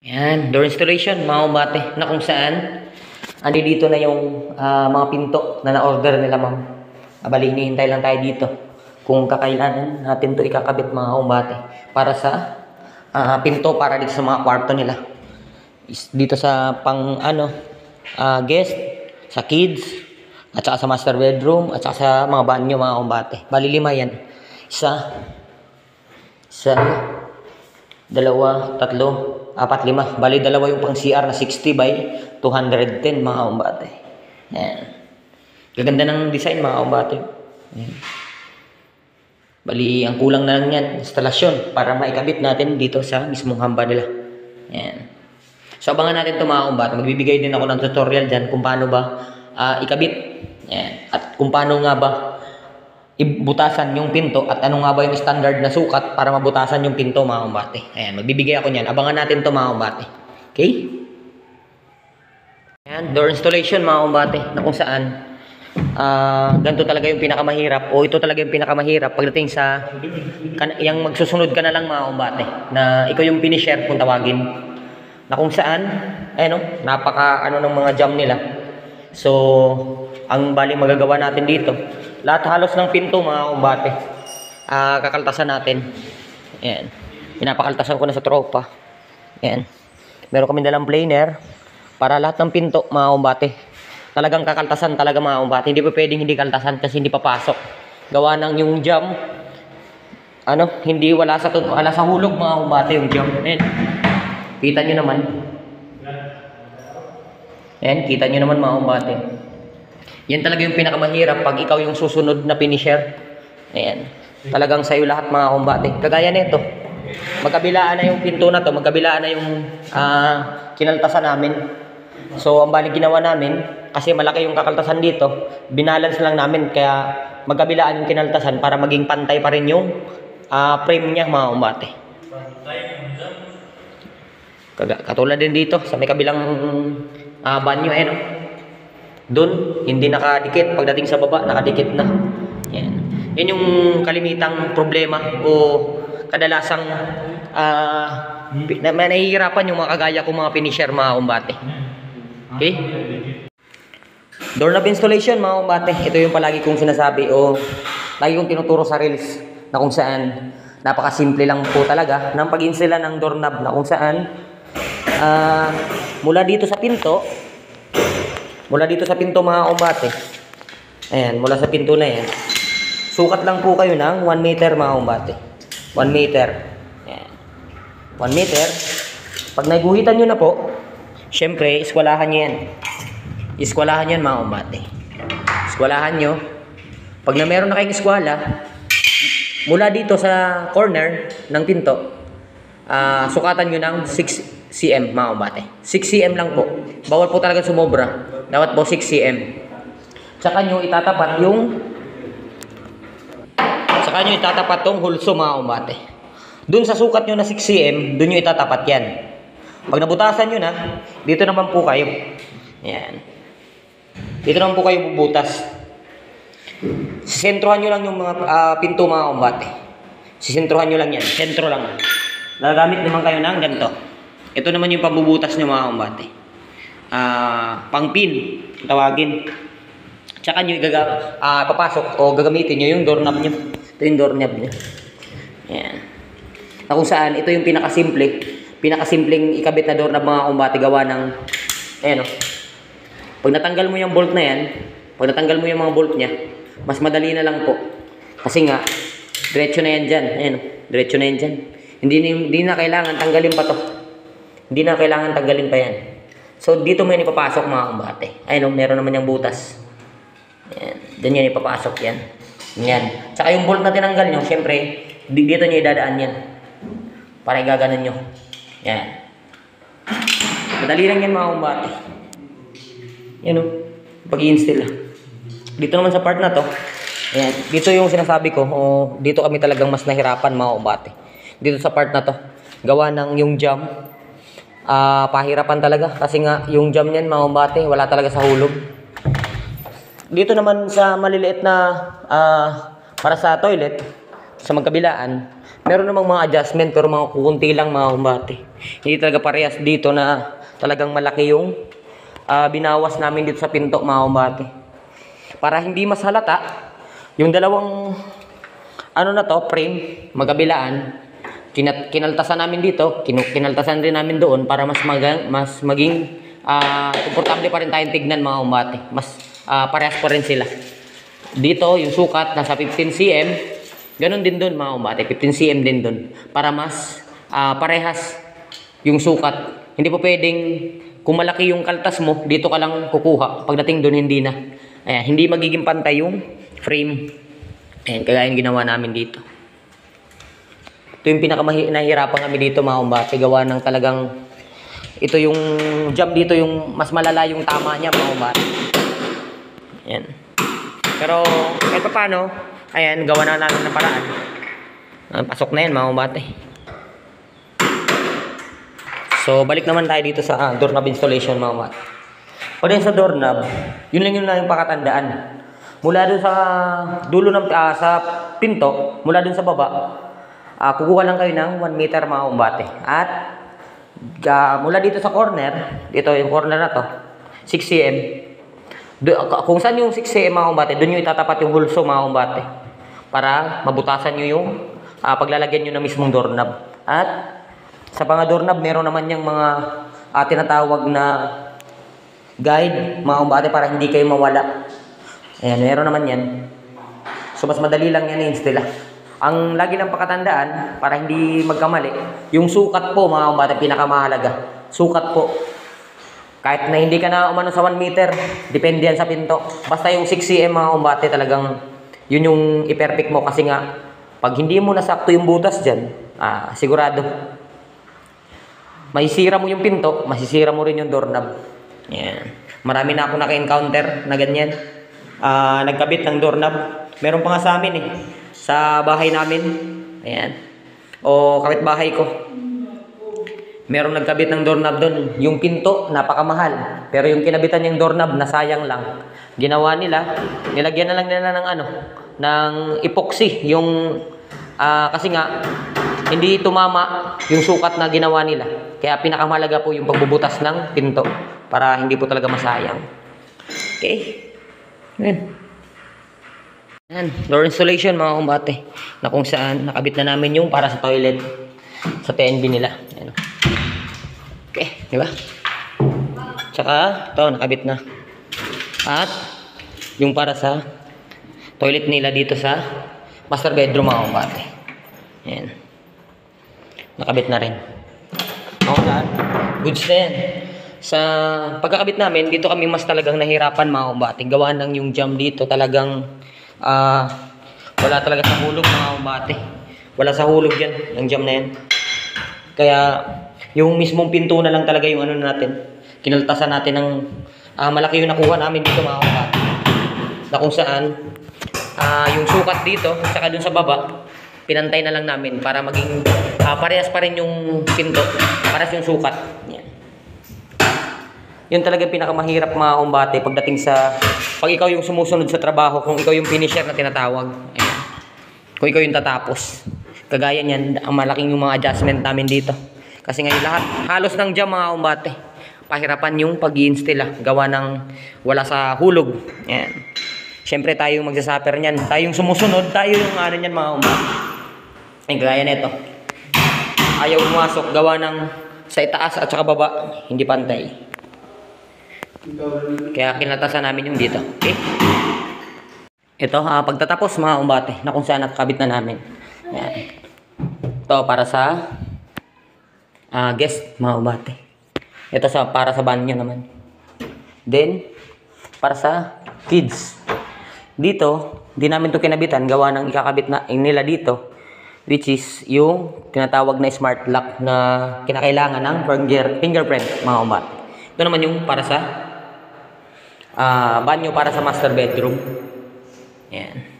Yan, door installation mga kumbate na kung saan andi dito na yung mga pinto na na-order nila ma'am. Abali, hinihintay lang tayo dito kung kakailangan natin to ikakabit mga kumbate para sa pinto para dito sa mga kwarto nila. Dito sa pang guest, sa kids, at saka sa master bedroom, at saka sa mga banyo mga kumbate. Bali 5 yan. Isa, dalawa, tatlo, apat, 5. Bali, dalawa yung pang CR na 60 by 210 mga kumbate. Ayan. Gaganda ng design mga kumbate. Ayan. Bali, ang kulang na lang yan, instalasyon para maikabit natin dito sa mismong hamba nila. Ayan. So, abangan natin ito mga kumbate. Magbibigay din ako ng tutorial dyan kung paano ba ikabit. Ayan. At kung paano nga ba ibutasan yung pinto at ano nga ba yung standard na sukat para mabutasan yung pinto mga kumbate. Ayan, magbibigay ako niyan. Abangan natin to mga kumbate. Okay? Ayan, door installation mga kumbate na kung saan ganito talaga yung pinakamahirap o ito talaga yung pinakamahirap pagdating sa yung magsusunod ka na lang mga kumbate na ikaw yung finisher kung tawagin na kung saan napaka ng mga jam nila. So, ang bali magagawa natin dito, lahat halos ng pinto mga kumbate, kakaltasan natin. Ayan. Pinapakaltasan ko na sa tropa. Ayan. Meron kami dalang planer para lahat ng pinto mga kumbate. Talagang kakaltasan talaga mga kumbate. Hindi pa pwedeng hindi kaltasan kasi hindi papasok. Gawa ng yung jam, hindi wala sa hulog mga kumbate yung jam. Ayan. Kita nyo naman. Ayan, kita nyo naman mga kumbate. Yan talaga yung pinakamahirap pag ikaw yung susunod na finisher. Ayan. Talagang sa'yo lahat mga kumbate. Kagaya nito. Magkabilaan na yung pinto na to. Magkabilaan na yung kinaltasan namin. So, ang bali ginawa namin, kasi malaki yung kakaltasan dito, binalance lang namin. Kaya magkabilaan yung kinaltasan para maging pantay pa rin yung frame niya mga kumbate. Katulad din dito sa may kabilang banyo. Ayan. Doon, hindi nakadikit. Pagdating sa baba, nakadikit na. Yan. Yan yung kalimitang problema o kadalasang nahihirapan yung mga kagaya kong mga finisher mga kumbate. Okay? Doorknob installation mga kumbate. Ito yung palagi kong sinasabi o lagi kong tinuturo sa reels na kung saan napakasimple lang po talaga ng pag-install ng doorknob na kung saan mula dito sa pinto mga kumbate. Ayan, mula sa pinto na yan. Sukat lang po kayo ng 1 meter mga kumbate. 1 meter. Ayan. 1 meter. Pag naguhitan nyo na po, syempre, iskwalahan nyo yan. Iskwalahan yan mga kumbate. Iskwalahan nyo. Pag na meron na kayong iskwala, mula dito sa corner ng pinto, sukatan nyo ng 6 cm mga kumbate. 6 cm lang po. Bawal po talaga sumobra. Dapat po 6 cm. Tsaka nyo itatapat tong hulso mga kumbate. Dun sa sukat nyo na 6 cm, dun nyo itatapat yan. Pag nabutasan nyo na, dito naman po kayo. Yan. Dito naman po kayo bubutas. Sisentrohan nyo lang yung mga pinto mga kumbate. Sisentrohan nyo lang yan. Sentro lang. Gagamit naman kayo ng ganito. Ito naman yung pambubutas nyo mga kumbate. Pang-pin, tawagin. Tsaka nyo papasok o gagamitin nyo yung doorknob nyo. Ito yung doorknob nyo. Ayan. Na kung saan, ito yung pinakasimpleng ikabit na doorknob mga kumbate gawa ng, ayan o. Pag natanggal mo yung bolt na yan, pag natanggal mo yung mga bolt nya, mas madali na lang po. Kasi nga, diretso na yan dyan. Ayan o, diretso na yan dyan. Hindi na kailangan tanggalin pa to. Hindi na kailangan tanggalin pa yan. So, dito mo yan ipapasok mga kumbate. Ayun, meron naman yung butas. Ayan. Diyan yan ipapasok yan. Yan. Tsaka yung bolt na tinanggal nyo, syempre, dito nyo idadaan yan. Para igaganan nyo. Yan. Madali lang yan mga kumbate. Yan o. Pag-i-install. Dito naman sa part na to, ayan. Dito yung sinasabi ko, dito kami talagang mas nahirapan mga kumbate. Dito sa part na to. Gawa ng yung jam. Pahirapan talaga kasi nga yung jam niyan mga kumbate wala talaga sa hulog. Dito naman sa maliliit na para sa toilet sa magkabilaan, Meron namang mga adjustment pero mga kukunti lang mga kumbate. Hindi talaga parehas dito na talagang malaki yung binawas namin dito sa pinto mga kumbate. Para hindi mas halata, yung dalawang ano na to, frame, magkabilaan, kinaltasan namin dito, kinaltasan rin namin doon para mas maging komportable pa rin tayong tignan mga kumbate. Mas parehas pa rin sila. Dito, yung sukat, nasa 15 cm. Ganon din doon mga kumbate, 15 cm din doon. Para mas parehas yung sukat. Hindi po pwedeng, kung malaki yung kaltas mo, dito ka lang kukuha. Pagdating doon, hindi na. Ayan, hindi magiging pantay yung frame. Ayan, kagaya yung ginawa namin dito. Ito yung pinakamahirapan kami dito mga kumbate. Gawa ng talagang, ito yung jam dito, yung mas malala yung tama niya mga kumbate. Ayan. Pero kahit pa paano, ayan, gawa na natin ng paraan. Pasok na yan mga kumbate. So, balik naman tayo dito sa doorknob installation mga kumbate. O din sa doorknob, yun lang yung pakatandaan. Mula dun sa dulo ng sa pinto, mula dun sa baba, kukuha lang kayo ng 1 meter mga kumbate. At mula dito sa corner, dito yung corner na to, 6 cm. Kung saan yung 6 cm mga kumbate, doon nyo itatapat yung hulso mga kumbate. Para mabutasan nyo yung paglalagyan nyo ng mismong doorknob. At sa mga doorknob, meron naman yung mga tinatawag na guide mga kumbate para hindi kayo mawala. Ayan, meron naman yan. So mas madali lang yan i-install. Ang lagi ng pakatandaan, para hindi magkamali, yung sukat po mga kumbate, pinakamahalaga. Sukat po. Kahit na hindi ka na umano sa 1 meter, depende yan sa pinto. Basta yung 6 cm mga kumbate, talagang yun yung i-perfect mo. Kasi nga, pag hindi mo nasakto yung butas dyan, sigurado, masisira mo yung pinto, masisira mo rin yung doorknob. Yan. Marami na ako naka-encounter na ganyan. Nagkabit ng doorknob. Meron pa nga sa amin eh. Sa bahay namin. Ayan. O kapitbahay ko. Merong nagkabit ng doorknob doon. Yung pinto, napakamahal. Pero yung kinabitan yung doorknob, nasayang lang. Ginawa nila, nilagyan na lang nila ng epoxy. Yung, kasi nga, hindi tumama yung sukat na ginawa nila. Kaya pinakamahalaga po yung pagbubutas ng pinto. Para hindi po talaga masayang. Okay. Ayan. Ayan. Door installation mga kumbate. Na kung saan nakabit na namin yung para sa toilet. Sa PNB nila. Ayan. Okay, di ba? Tsaka, ito, nakabit na. At, yung para sa toilet nila dito sa master bedroom mga kumbate. Ayan. Nakabit na rin. Okay, goods na yan. Sa pagkakabit namin, dito kami mas talagang nahirapan mga kumbate. Gawa ng yung jam dito talagang wala talaga sa hulog mga kumbate. Wala sa hulog yan, yung jam na yan. Kaya, yung mismong pinto na lang talaga yung ano natin. Kinaltasan natin ng malaki yung nakuha namin dito mga kumbate. Na kung saan, yung sukat dito, saka dun sa baba, pinantay na lang namin para maging parehas pa rin yung pinto, parehas yung sukat. Yan. Yun talaga pinakamahirap mga kumbate pagdating sa, pag ikaw yung sumusunod sa trabaho, kung ikaw yung finisher na tinatawag. Ayan. Kung ikaw yung tatapos. Kagaya niyan, ang malaking yung mga adjustment namin dito. Kasi ngayon lahat, halos ng jam mga kumbate. Pahirapan yung pag-i-install gawa ng wala sa hulog. Ayan. Siyempre tayo yung magsasuffer niyan. Tayo yung sumusunod, tayo yung ano niyan mga kumbate. Ay, kagaya nito. Ayaw pumasok, gawa ng sa itaas at saka baba, hindi pantay. Kaya kinatasan namin yung dito. Okay? Ito, pagtatapos mga kumbate, na kung saan nakakabit na namin. Ayan. Ito, para sa guest mga kumbate. Ito para sa banyo naman. Then, para sa kids. Dito, di namin ito kinabitan, gawa ng ikakabit na nila dito. Which is yung tinatawag na smart lock na kinakailangan ng fingerprint mga kumbate. Ito naman yung para sa banyo, para sa master bedroom. Yan.